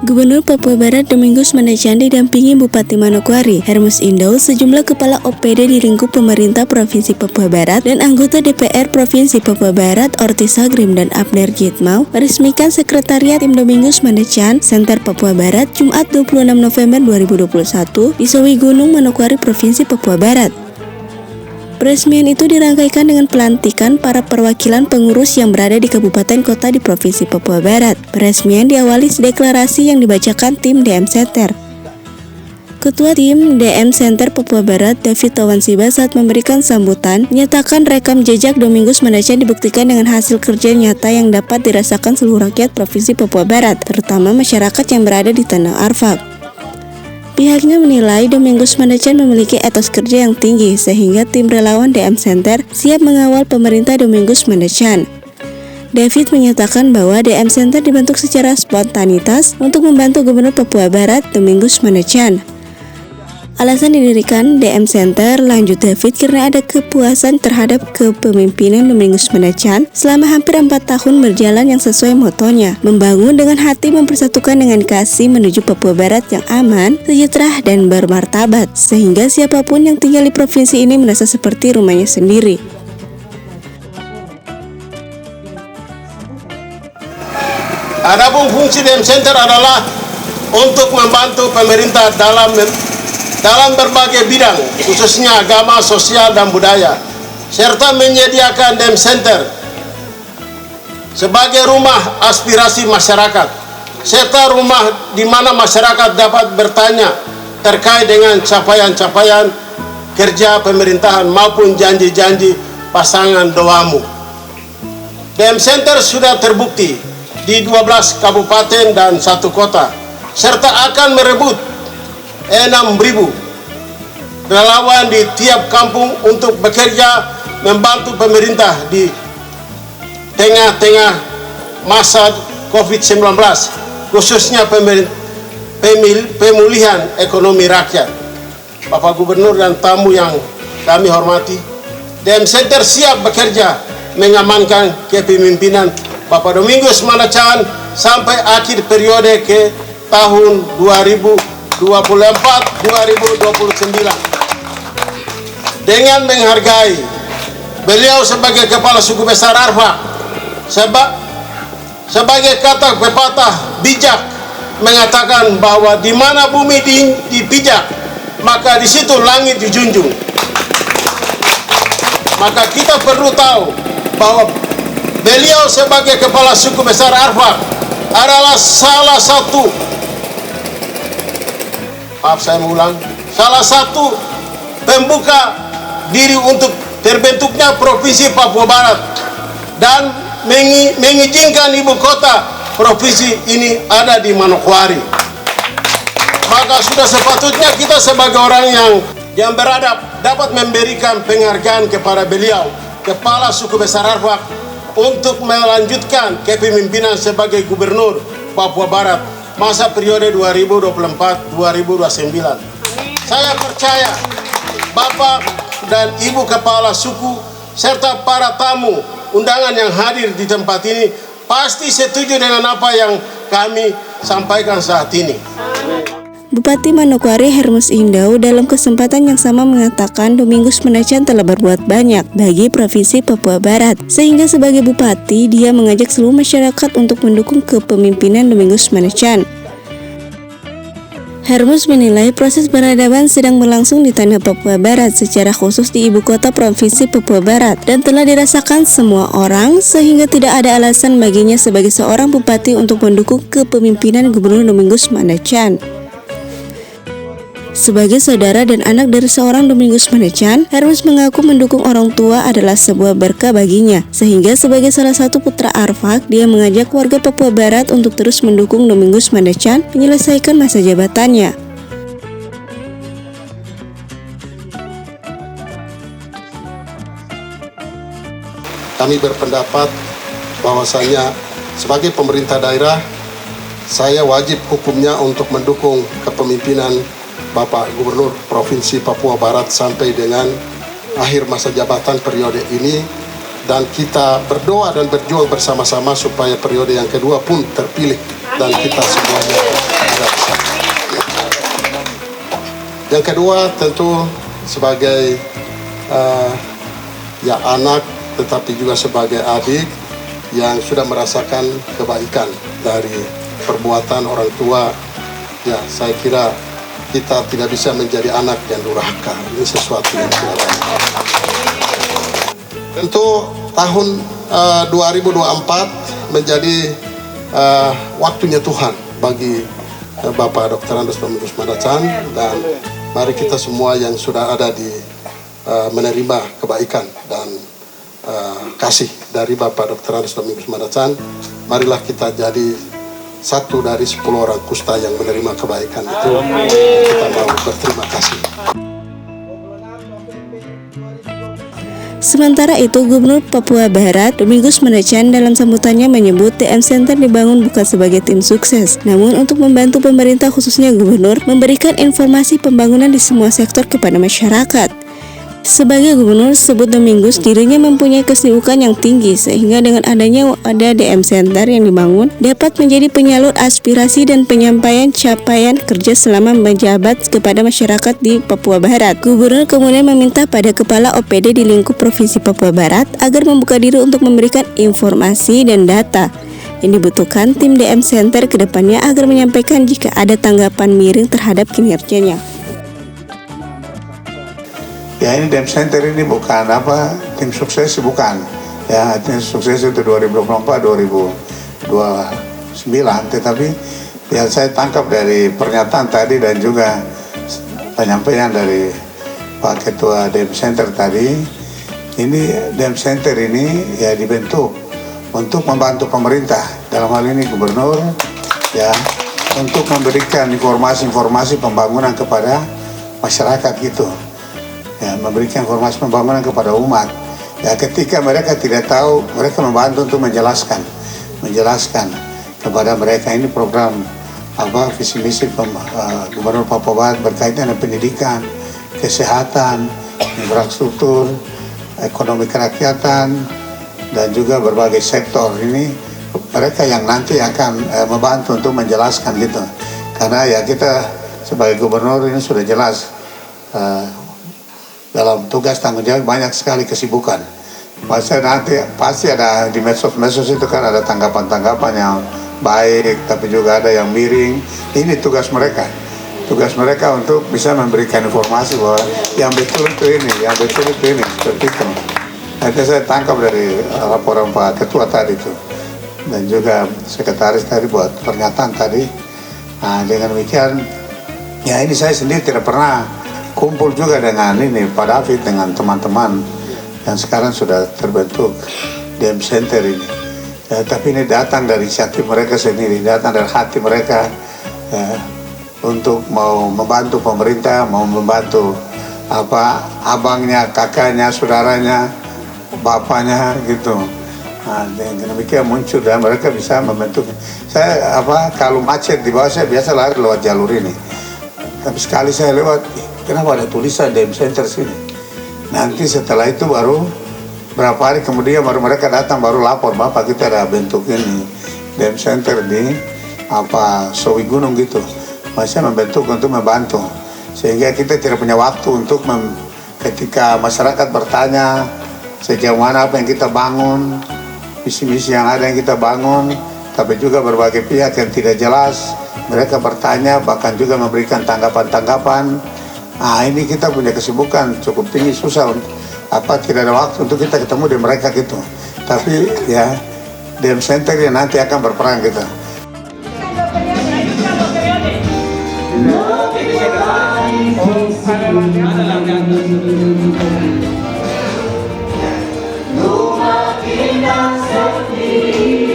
Gubernur Papua Barat Domingus Mandacan didampingi Bupati Manokwari, Hermus Indau, sejumlah kepala OPD di lingkup pemerintah Provinsi Papua Barat dan anggota DPR Provinsi Papua Barat Ortis Sagrim dan Abner Jitmau meresmikan Sekretariat Tim Domingus Mandacan Center Papua Barat Jumat 26 November 2021 di Sawi Gunung, Manokwari, Provinsi Papua Barat. Peresmian itu dirangkaikan dengan pelantikan para perwakilan pengurus yang berada di kabupaten kota di Provinsi Papua Barat. Peresmian diawali deklarasi yang dibacakan tim DM Center. Ketua tim DM Center Papua Barat, David Tawansiba, saat memberikan sambutan, menyatakan rekam jejak Domingus Mandacan dibuktikan dengan hasil kerja nyata yang dapat dirasakan seluruh rakyat Provinsi Papua Barat, terutama masyarakat yang berada di Tanah Arfak. Pihaknya menilai Domingus Mandacan memiliki etos kerja yang tinggi sehingga tim relawan DM Center siap mengawal pemerintah Domingus Mandacan. David menyatakan bahwa DM Center dibentuk secara spontanitas untuk membantu Gubernur Papua Barat Domingus Mandacan. Alasan didirikan DM Center, lanjut David, karena ada kepuasan terhadap kepemimpinan Domingus Mandacan selama hampir 4 tahun berjalan yang sesuai motonya, membangun dengan hati, mempersatukan dengan kasih menuju Papua Barat yang aman, sejahtera, dan bermartabat, sehingga siapapun yang tinggal di provinsi ini merasa seperti rumahnya sendiri. Adapun fungsi DM Center adalah untuk membantu pemerintah dalam berbagai bidang, khususnya agama, sosial, dan budaya, serta menyediakan DM Center sebagai rumah aspirasi masyarakat, serta rumah di mana masyarakat dapat bertanya terkait dengan capaian-capaian kerja pemerintahan maupun janji-janji pasangan doamu. DM Center sudah terbukti di 12 kabupaten dan 1 kota, serta akan merebut 6.000 relawan di tiap kampung untuk bekerja membantu pemerintah di tengah-tengah masa COVID-19, khususnya pemulihan ekonomi rakyat. Bapak Gubernur dan tamu yang kami hormati, DM Center siap bekerja mengamankan kepemimpinan Bapak Domingus Mandacan sampai akhir periode ke tahun 2024-2029 dengan menghargai beliau sebagai Kepala Suku Besar Arfak, sebagai kata pepatah bijak mengatakan bahwa di mana bumi dipijak, maka di situ langit dijunjung. Maka kita perlu tahu bahwa beliau sebagai Kepala Suku Besar Arfak adalah salah satu pembuka diri untuk terbentuknya Provinsi Papua Barat dan mengizinkan ibu kota provinsi ini ada di Manokwari. Maka sudah sepatutnya kita sebagai orang yang beradab dapat memberikan penghargaan kepada beliau, Kepala Suku Besar Arfak, untuk melanjutkan kepemimpinan sebagai Gubernur Papua Barat masa periode 2024-2029. Saya percaya Bapak dan Ibu Kepala Suku serta para tamu undangan yang hadir di tempat ini pasti setuju dengan apa yang kami sampaikan saat ini. Bupati Manokwari Hermus Indau dalam kesempatan yang sama mengatakan Domingus Mandacan telah berbuat banyak bagi Provinsi Papua Barat, sehingga sebagai Bupati dia mengajak seluruh masyarakat untuk mendukung kepemimpinan Domingus Mandacan. Hermus menilai proses peradaban sedang berlangsung di tanah Papua Barat, secara khusus di ibu kota Provinsi Papua Barat, dan telah dirasakan semua orang, sehingga tidak ada alasan baginya sebagai seorang bupati untuk mendukung kepemimpinan Gubernur Domingus Mandacan. Sebagai saudara dan anak dari seorang Domingus Mandacan, Hermus mengaku mendukung orang tua adalah sebuah berkah baginya, sehingga sebagai salah satu putra Arfak, dia mengajak warga Papua Barat untuk terus mendukung Domingus Mandacan menyelesaikan masa jabatannya. Kami berpendapat bahwasanya sebagai pemerintah daerah, saya wajib hukumnya untuk mendukung kepemimpinan Bapak Gubernur Provinsi Papua Barat sampai dengan akhir masa jabatan periode ini, dan kita berdoa dan berjuang bersama-sama supaya periode yang kedua pun terpilih dan kita semuanya Yang kedua tentu sebagai ya anak tetapi juga sebagai adik yang sudah merasakan kebaikan dari perbuatan orang tua. Ya, saya kira kita tidak bisa menjadi anak yang durhaka. Ini sesuatu yang tidak baik. Tentu tahun 2024 menjadi waktunya Tuhan bagi Bapak Dr. Andes Domingus Manacan, dan mari kita semua yang sudah ada di menerima kebaikan dan kasih dari Bapak Dr. Andes Domingus Manacan, marilah kita jadi satu dari 10 orang kusta yang menerima kebaikan itu. Kita mau berterima kasih. Sementara itu, Gubernur Papua Barat Domingus Manacan dalam sambutannya menyebut DM Center dibangun bukan sebagai tim sukses, namun untuk membantu pemerintah khususnya Gubernur memberikan informasi pembangunan di semua sektor kepada masyarakat. Sebagai gubernur sebut Domingus dirinya mempunyai kesibukan yang tinggi sehingga dengan adanya ada DM Center yang dibangun dapat menjadi penyalur aspirasi dan penyampaian capaian kerja selama menjabat kepada masyarakat di Papua Barat. Gubernur kemudian meminta pada kepala OPD di lingkup Provinsi Papua Barat agar membuka diri untuk memberikan informasi dan data yang dibutuhkan tim DM Center ke depannya agar menyampaikan jika ada tanggapan miring terhadap kinerjanya. Ya, ini DM Center ini bukan tim sukses, bukan. Ya, tim sukses itu 2024-2029, tetapi yang saya tangkap dari pernyataan tadi dan juga penyampaian dari Pak Ketua DM Center tadi, ini DM Center ini ya dibentuk untuk membantu pemerintah, dalam hal ini gubernur, ya, untuk memberikan informasi-informasi pembangunan kepada masyarakat gitu. Ya, memberikan informasi pembangunan kepada umat. Ya, ketika mereka tidak tahu, mereka membantu untuk menjelaskan kepada mereka ini program visi misi Gubernur Papua Barat berkaitan dengan pendidikan, kesehatan, infrastruktur, ekonomi kerakyatan, dan juga berbagai sektor ini. Mereka yang nanti akan membantu untuk menjelaskan gitu. Karena ya kita sebagai gubernur ini sudah jelas dalam tugas tanggung jawab banyak sekali kesibukan. Pasti ada di medsos itu kan ada tanggapan-tanggapan yang baik, tapi juga ada yang miring. Ini tugas mereka untuk bisa memberikan informasi bahwa yang betul itu ini, seperti itu. Nanti saya tangkap dari laporan Pak Ketua tadi itu, dan juga sekretaris tadi buat pernyataan tadi. Nah, dengan demikian, ya ini saya sendiri tidak pernah kumpul juga dengan ini Pak David, dengan teman-teman yang sekarang sudah terbentuk DM Center ini. Ya, tapi ini datang dari inisiatif mereka sendiri, datang dari hati mereka, ya, untuk mau membantu pemerintah, mau membantu abangnya, kakaknya, saudaranya, bapaknya gitu. Nah, dengan demikian muncul dan mereka bisa membentuk. Saya kalau macet di bawah saya biasa lari lewat jalur ini. Tapi sekali saya lewat, kenapa ada tulisan DM Center sini? Nanti setelah itu baru berapa hari kemudian baru mereka datang baru lapor, Bapak kita ada bentuk ini DM Center di Sowi Gunung gitu. Masih membentuk untuk membantu, sehingga kita tidak punya waktu untuk ketika masyarakat bertanya sejauh mana apa yang kita bangun, visi-misi yang ada yang kita bangun, tapi juga berbagai pihak yang tidak jelas. Mereka bertanya, bahkan juga memberikan tanggapan-tanggapan. Nah, ini kita punya kesibukan cukup tinggi, susah. Tidak ada waktu untuk kita ketemu dengan mereka gitu. Tapi ya, DM Center yang nanti akan berperan gitu. Rumah kita sepi.